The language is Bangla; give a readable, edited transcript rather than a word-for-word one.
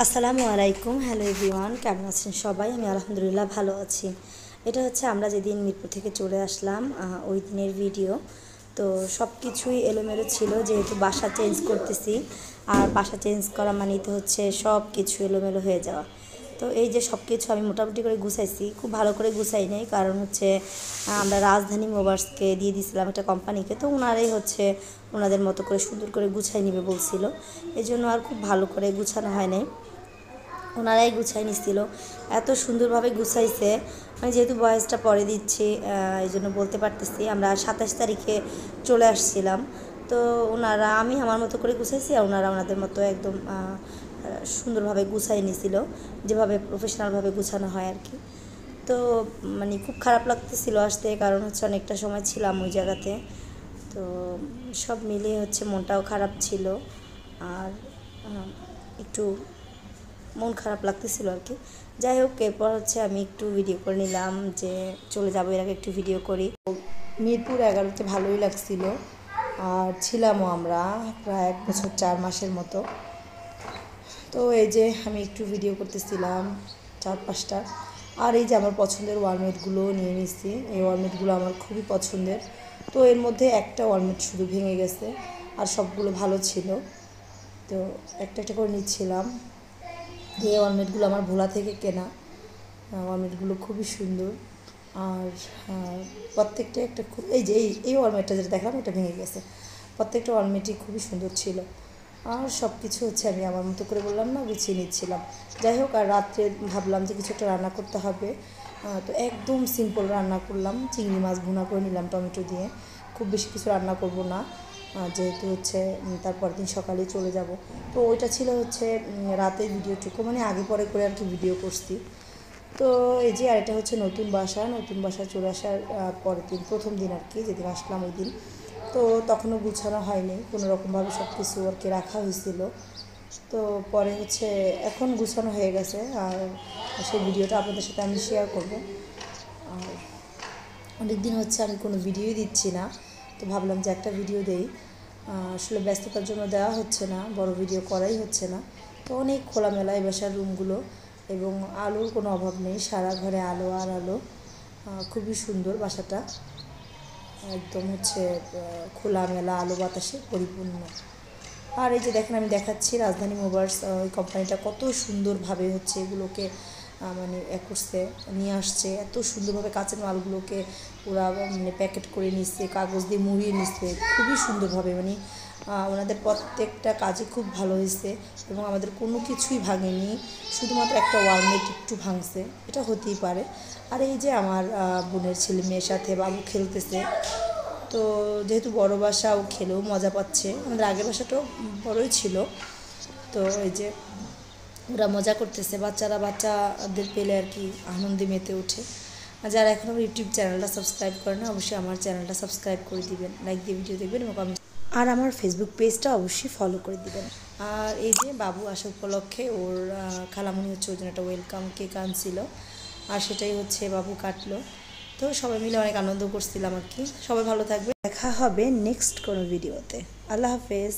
আসসালামু আলাইকুম। হ্যালো এভরিওয়ান, কেমন আছেন সবাই? আমি আলহামদুলিল্লাহ ভালো আছি। এটা হচ্ছে আমরা যেদিন মিরপুর থেকে চলে আসলাম ওই দিনের ভিডিও। তো সব কিছুই এলোমেলো ছিল, যেহেতু বাসা চেঞ্জ করতেছি। আর বাসা চেঞ্জ করা মানেই তো হচ্ছে সব কিছু এলোমেলো হয়ে যাওয়া। তো এই যে সব কিছু আমি মোটামুটি করে গুছাইছি, খুব ভালো করে গুছাই নেই, কারণ হচ্ছে আমরা রাজধানী মোবার্সকে দিয়ে দিয়েছিলাম একটা কোম্পানিকে। তো ওনারাই হচ্ছে ওনাদের মতো করে সুন্দর করে গুছাই নেবে বলছিল, এই জন্য আর খুব ভালো করে গুছানো হয় নাই। ওনারাই গুছাই নিছিল, এত সুন্দরভাবে গুছাইছে। আমি যেহেতু বয়সটা পরে দিচ্ছি, এই জন্য বলতে পারতেছি। আমরা 27 তারিখে চলে আসছিলাম। তো ওনারা, আমি আমার মতো করে গুছাইছি, আর ওনারা ওনাদের মতো একদম সুন্দরভাবে গুছাই নিছিল, যেভাবে প্রফেশনালভাবে গুছানো হয় আর কি। তো মানে খুব খারাপ লাগতেছিল আসতে, কারণ হচ্ছে অনেকটা সময় ছিলাম ওই জায়গাতে। তো সব মিলিয়ে হচ্ছে মনটাও খারাপ ছিল, আর একটু মন খারাপ লাগতেছিল আর কি। যাই হোক, এরপর হচ্ছে আমি একটু ভিডিও করে নিলাম, যে চলে যাবো এর আগে একটু ভিডিও করি। মিরপুর 11তে ভালোই লাগছিল, আর ছিলামও আমরা প্রায় 1 বছর 4 মাসের মতো। তো এই যে আমি একটু ভিডিও করতেছিলাম 4-5টা। আর এই যে আমার পছন্দের ওয়ালমেটগুলো নিয়ে নিচ্ছি। এই ওয়ালমেটগুলো আমার খুবই পছন্দের। তো এর মধ্যে একটা ওয়ালমেট শুধু ভেঙে গেছে, আর সবগুলো ভালো ছিল। তো একটা একটা করে নিচ্ছিলাম। এই ওয়ালমেটগুলো আমার ভোলা থেকে কেনা। ওয়ালমেটগুলো খুবই সুন্দর, আর প্রত্যেকটা একটা খুব, এই যে এই ওয়ালমেটটা যেটা দেখলাম এটা ভেঙে গেছে। প্রত্যেকটা ওয়ালমেটই খুবই সুন্দর ছিল, আর সব কিছু হচ্ছে আমি আমার মতো করে বললাম না, গুছিয়ে নিচ্ছিলাম। যাই হোক, আর রাত্রে ভাবলাম যে কিছু একটা রান্না করতে হবে। তো একদম সিম্পল রান্না করলাম, চিংড়ি মাছ ভুনা করে নিলাম টমেটো দিয়ে। খুব বেশি কিছু রান্না করব না, যেহেতু হচ্ছে তারপর দিন সকালে চলে যাব। তো ওইটা ছিল হচ্ছে রাতের ভিডিওটুকু, মানে আগে পরে করে আর কি ভিডিও করছি। তো এই যে, আর এটা হচ্ছে নতুন বাসা চলে আসার পরের দিন, প্রথম দিন আর কি, যেদিন আসলাম ওই দিন। তো তখনও গুছানো হয়নি, কোনো রকমভাবে সব কিছু আর কি রাখা হয়েছিল। তো পরে হচ্ছে এখন গুছানো হয়ে গেছে, আর সেই ভিডিওটা আপনাদের সাথে আমি শেয়ার করব। আর অনেক দিন হচ্ছে আমি কোনো ভিডিওই দিচ্ছি না, তো ভাবলাম যে একটা ভিডিও দেই। আসলে ব্যস্ততার জন্য দেওয়া হচ্ছে না, বড় ভিডিও করাই হচ্ছে না। তো অনেক খোলামেলা এই বাসার রুমগুলো, এবং আলোর কোনো অভাব নেই, সারা ঘরে আলো আর আলো। খুবই সুন্দর বাসাটা, একদম হচ্ছে খোলামেলা আলো বাতাসে পরিপূর্ণ। আর এই যে দেখেন, আমি দেখাচ্ছি রাজধানী মোবার্স, ওই কোম্পানিটা কত সুন্দরভাবে হচ্ছে এগুলোকে মানে করছে, নিয়ে আসছে এত সুন্দরভাবে। কাঁচের মালগুলোকে ওরা মানে প্যাকেট করে নিচ্ছে, কাগজ দিয়ে মুড়িয়ে নিচ্ছে খুবই সুন্দরভাবে। মানে ওনাদের প্রত্যেকটা কাজই খুব ভালো হয়েছে, এবং আমাদের কোনো কিছুই ভাঙেনি, শুধুমাত্র একটা ওয়ালমেট একটু ভাঙছে, এটা হতেই পারে। আর এই যে আমার বোনের ছেলে মেয়ের সাথে বাবু খেলতেছে। তো যেহেতু বড় বাসা, ও খেলেও মজা পাচ্ছে। আমাদের আগের বাসাটাও বড়ই ছিল। তো এই যে ওরা মজা করতেছে, বাচ্চাদের পেলে আর কি আনন্দে মেতে ওঠে। আর যারা এখন আমার ইউটিউব চ্যানেলটা সাবস্ক্রাইব করে না, অবশ্যই আমার চ্যানেলটা সাবস্ক্রাইব করে দিবেন, লাইক দিয়ে ভিডিও দেখবেন, এবং কমেন্ট, আর আমার ফেসবুক পেজটা অবশ্যই ফলো করে দিবেন। আর এই যে বাবু আসা উপলক্ষে ওর খালামণি হচ্ছে ওই জন্য একটা ওয়েলকাম কেক আনছিল, আর সেটাই হচ্ছে বাবু কাটলো। তো সবাই মিলে অনেক আনন্দ করছিলাম আর কি। সবাই ভালো থাকবে, দেখা হবে নেক্সট কোনো ভিডিওতে। আল্লাহ হাফেজ।